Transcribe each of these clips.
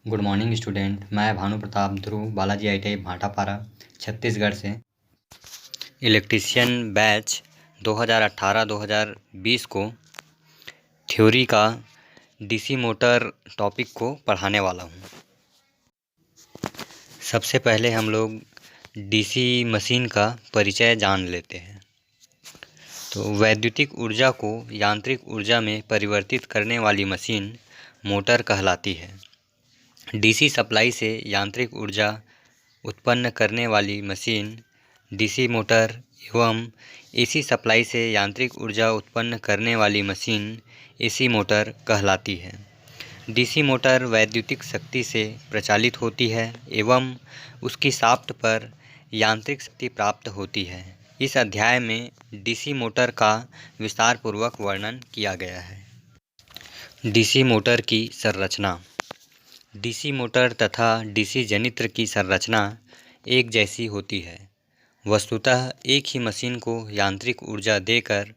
Good morning student. मैं भानु प्रताप ध्रुव Balaji ITI Bhatapara Chhattisgarh से electrician batch 2018-2020 को थ्योरी का डीसी मोटर टॉपिक को पढ़ाने वाला हूँ। सबसे पहले हम लोग डीसी मशीन का परिचय जान लेते हैं। तो वैद्युतिक ऊर्जा को यांत्रिक ऊर्जा में परिवर्तित करने वाली मशीन मोटर कहलाती है। डीसी सप्लाई से यांत्रिक ऊर्जा उत्पन्न करने वाली मशीन डीसी मोटर एवं एसी सप्लाई से यांत्रिक ऊर्जा उत्पन्न करने वाली मशीन एसी मोटर कहलाती है। डीसी मोटर वैद्युतिक शक्ति से प्रचालित होती है एवं उसकी शाफ्ट पर यांत्रिक शक्ति प्राप्त होती है। इस अध्याय में डीसी मोटर का विस्तारपूर्वक वर्णन किया गया है। डीसी मोटर की संरचना। डीसी मोटर तथा डीसी जनित्र की संरचना एक जैसी होती है। वस्तुतः एक ही मशीन को यांत्रिक ऊर्जा देकर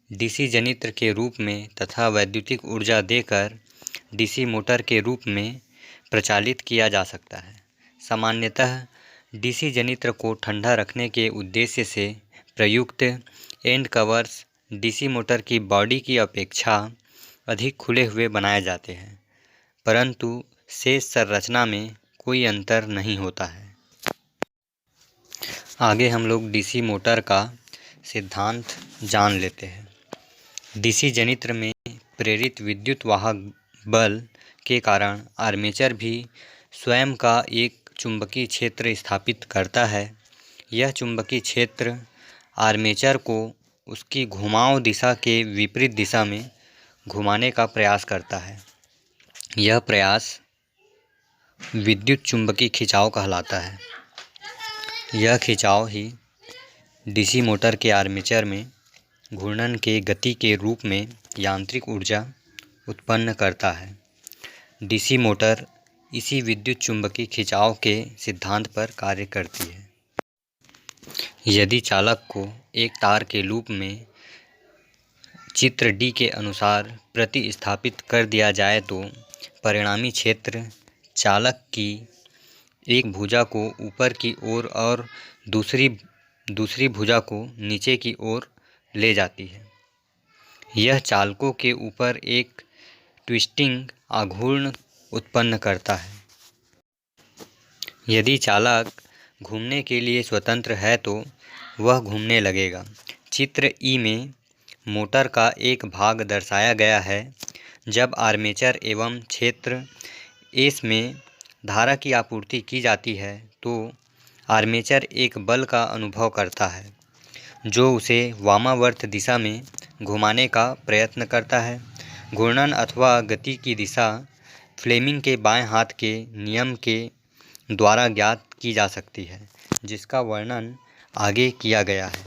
डीसी जनित्र के रूप में तथा वैद्युतिक ऊर्जा देकर डीसी मोटर के रूप में प्रचालित किया जा सकता है। सामान्यतः डीसी जनित्र को ठंडा रखने के उद्देश्य से प्रयुक्त एंड कवर्स डीसी मोटर की बॉडी की अपेक्षा अधिक खुले हुए बनाए जाते हैं, परंतु शेष संरचना में कोई अंतर नहीं होता है। आगे हम लोग डीसी मोटर का सिद्धांत जान लेते हैं। डीसी जनित्र में प्रेरित विद्युत वाहक बल के कारण आर्मेचर भी स्वयं का एक चुंबकीय क्षेत्र स्थापित करता है। यह चुंबकीय क्षेत्र आर्मेचर को उसकी घुमाव दिशा के विपरीत दिशा में घुमाने का प्रयास करता है। यह प्रयास विद्युत चुंबकीय खिंचाव कहलाता है। यह खिंचाव ही डीसी मोटर के आर्मेचर में घूर्णन के गति के रूप में यांत्रिक ऊर्जा उत्पन्न करता है। डीसी मोटर इसी विद्युत चुंबकीय खिंचाव के सिद्धांत पर कार्य करती है। यदि चालक को एक तार के लूप में चित्र डी के अनुसार प्रतिस्थापित कर दिया जाए तो परिणामी क्षेत्र चालक की एक भुजा को ऊपर की ओर और दूसरी भुजा को नीचे की ओर ले जाती है। यह चालकों के ऊपर एक ट्विस्टिंग आघूर्ण उत्पन्न करता है। यदि चालक घूमने के लिए स्वतंत्र है तो वह घूमने लगेगा। चित्र ई में मोटर का एक भाग दर्शाया गया है। जब आर्मेचर एवं क्षेत्र एस में धारा की आपूर्ति की जाती है तो आर्मेचर एक बल का अनुभव करता है जो उसे वामावर्त दिशा में घुमाने का प्रयत्न करता है। घूर्णन अथवा गति की दिशा फ्लेमिंग के बाएं हाथ के नियम के द्वारा ज्ञात की जा सकती है, जिसका वर्णन आगे किया गया है।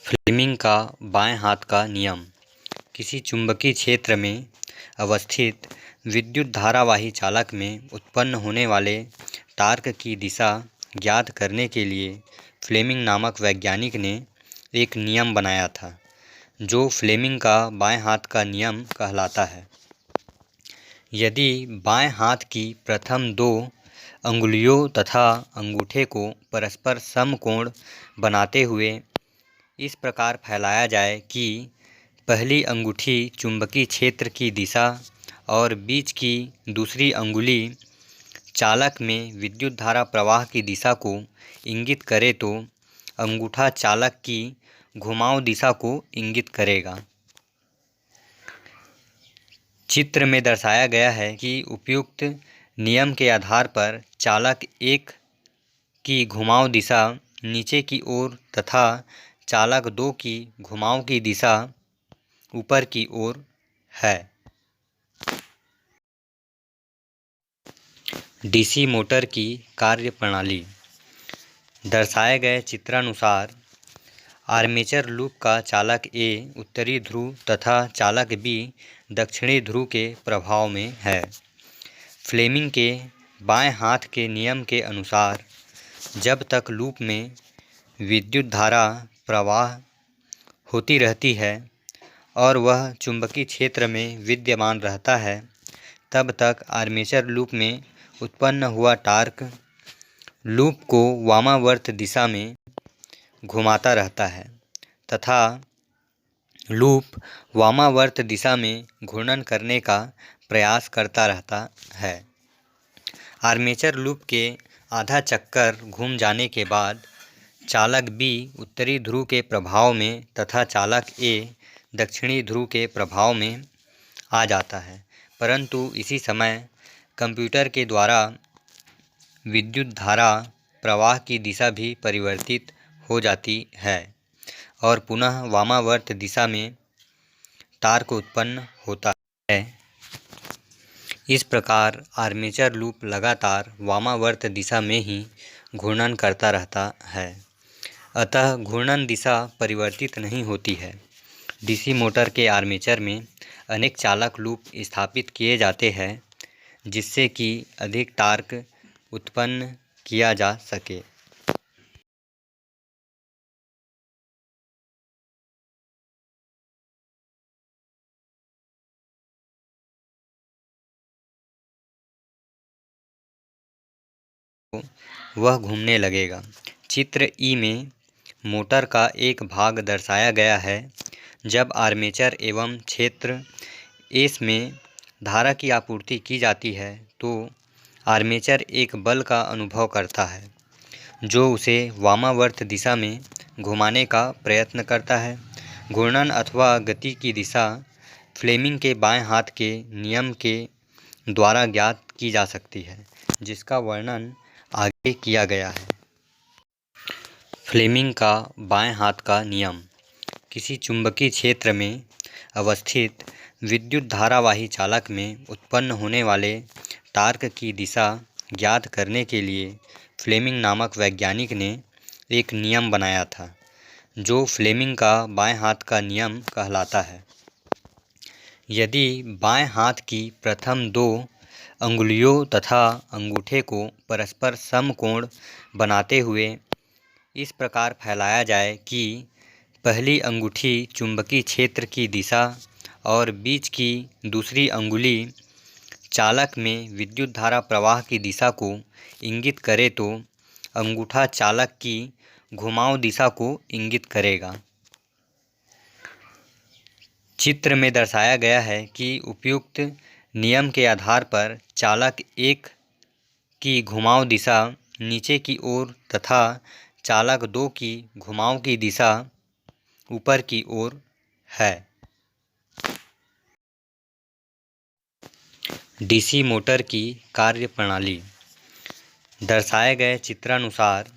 फ्लेमिंग का बाएं हाथ का नियम किसी चुंबकीय क्षेत्र में अवस्थित विद्युत धारावाही चालक में उत्पन्न होने वाले टार्क की दिशा ज्ञात करने के लिए फ्लेमिंग नामक वैज्ञानिक ने एक नियम बनाया था, जो फ्लेमिंग का बाएं हाथ का नियम कहलाता है। यदि बाएं हाथ की प्रथम दो अंगुलियों तथा अंगूठे को परस्पर समकोण बनाते हुए इस प्रकार फैलाया जाए कि पहली अंगूठी चुंबकीय क्षेत्र की दिशा और बीच की दूसरी अंगुली चालक में विद्युत धारा प्रवाह की दिशा को इंगित करे तो अंगूठा चालक की घुमाव दिशा को इंगित करेगा। चित्र में दर्शाया गया है कि उपयुक्त नियम के आधार पर चालक एक की घुमाव दिशा नीचे की ओर तथा चालक दो की घुमाव की दिशा ऊपर की ओर है। डीसी मोटर की कार्यप्रणाली। दर्शाए गए चित्रानुसार आर्मेचर लूप का चालक ए उत्तरी ध्रुव तथा चालक बी दक्षिणी ध्रुव के प्रभाव में है। फ्लेमिंग के बाएं हाथ के नियम के अनुसार जब तक लूप में विद्युत धारा प्रवाह होती रहती है और वह चुंबकीय क्षेत्र में विद्यमान रहता है, तब तक आर्मेचर लूप में उत्पन्न हुआ टार्क लूप को वामावर्त दिशा में घुमाता रहता है तथा लूप वामावर्त दिशा में घूर्णन करने का प्रयास करता रहता है। आर्मेचर लूप के आधा चक्कर घूम जाने के बाद चालक बी उत्तरी ध्रुव के प्रभाव में तथा चालक ए दक्षिणी ध्रुव के प्रभाव में आ जाता है, परंतु इसी समय कंप्यूटर के द्वारा विद्युत धारा प्रवाह की दिशा भी परिवर्तित हो जाती है और पुनः वामावर्त दिशा में टार्क उत्पन्न होता है। इस प्रकार आर्मेचर लूप लगातार वामावर्त दिशा में ही घूर्णन करता रहता है, अतः घूर्णन दिशा परिवर्तित नहीं होती है। डीसी मोटर के आर्मेचर में अनेक चालक लूप स्थापित किए जाते हैं जिससे कि अधिक टार्क उत्पन्न किया जा सके। वह घूमने लगेगा। चित्र ई में मोटर का एक भाग दर्शाया गया है। जब आर्मेचर एवं क्षेत्र एस में धारा की आपूर्ति की जाती है तो आर्मेचर एक बल का अनुभव करता है जो उसे वामावर्त दिशा में घुमाने का प्रयत्न करता है। घूर्णन अथवा गति की दिशा फ्लेमिंग के बाएं हाथ के नियम के द्वारा ज्ञात की जा सकती है, जिसका वर्णन आगे किया गया है। फ्लेमिंग का बाएं हाथ का नियम किसी चुंबकीय क्षेत्र में अवस्थित विद्युत धारावाही चालक में उत्पन्न होने वाले टार्क की दिशा ज्ञात करने के लिए फ्लेमिंग नामक वैज्ञानिक ने एक नियम बनाया था, जो फ्लेमिंग का बाएं हाथ का नियम कहलाता है। यदि बाएं हाथ की प्रथम दो अंगुलियों तथा अंगूठे को परस्पर समकोण बनाते हुए इस प्रकार फैलाया जाए कि पहली अंगूठी चुंबकीय क्षेत्र की दिशा और बीच की दूसरी अंगुली चालक में विद्युत धारा प्रवाह की दिशा को इंगित करे तो अंगूठा चालक की घुमाव दिशा को इंगित करेगा। चित्र में दर्शाया गया है कि उपयुक्त नियम के आधार पर चालक एक की घुमाव दिशा नीचे की ओर तथा चालक दो की घुमाव की दिशा ऊपर की ओर है। डीसी मोटर की कार्यप्रणाली दर्शाए गए चित्रानुसार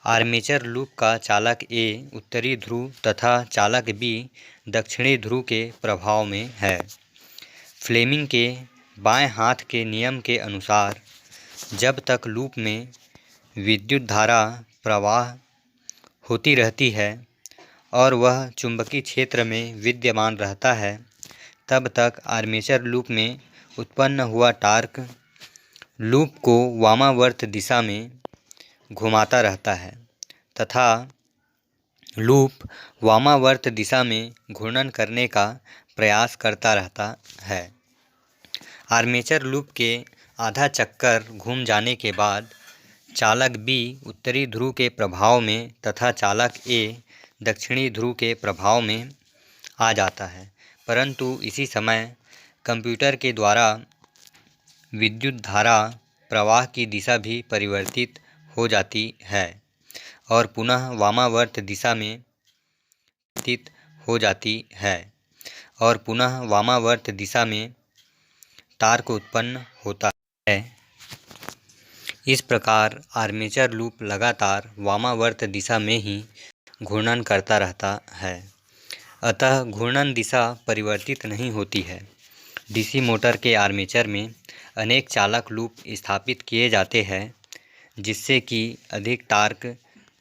आर्मेचर लूप का चालक ए उत्तरी ध्रुव तथा चालक बी दक्षिणी ध्रुव के प्रभाव में है। फ्लेमिंग के बाएं हाथ के नियम के अनुसार जब तक लूप में विद्युत धारा प्रवाह होती रहती है और वह चुंबकीय क्षेत्र में विद्यमान रहता है, तब तक आर्मेचर लूप में उत्पन्न हुआ टार्क लूप को वामावर्त दिशा में घुमाता रहता है तथा लूप वामावर्त दिशा में घूर्णन करने का प्रयास करता रहता है। आर्मेचर लूप के आधा चक्कर घूम जाने के बाद चालक बी उत्तरी ध्रुव के प्रभाव में तथा चालक ए दक्षिणी ध्रुव के प्रभाव में आ जाता है, परंतु इसी समय कंप्यूटर के द्वारा विद्युत धारा प्रवाह की दिशा भी परिवर्तित हो जाती है और पुनः वामावर्त दिशा में स्थित हो जाती है और पुनः वामावर्त दिशा में टार्क उत्पन्न होता है। इस प्रकार आर्मेचर लूप लगातार वामावर्त दिशा में ही घूर्णन करता रहता है, अतः घूर्णन दिशा परिवर्तित नहीं होती है। डीसी मोटर के आर्मेचर में अनेक चालक लूप स्थापित किए जाते हैं जिससे कि अधिक टार्क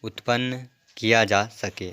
उत्पन्न किया जा सके।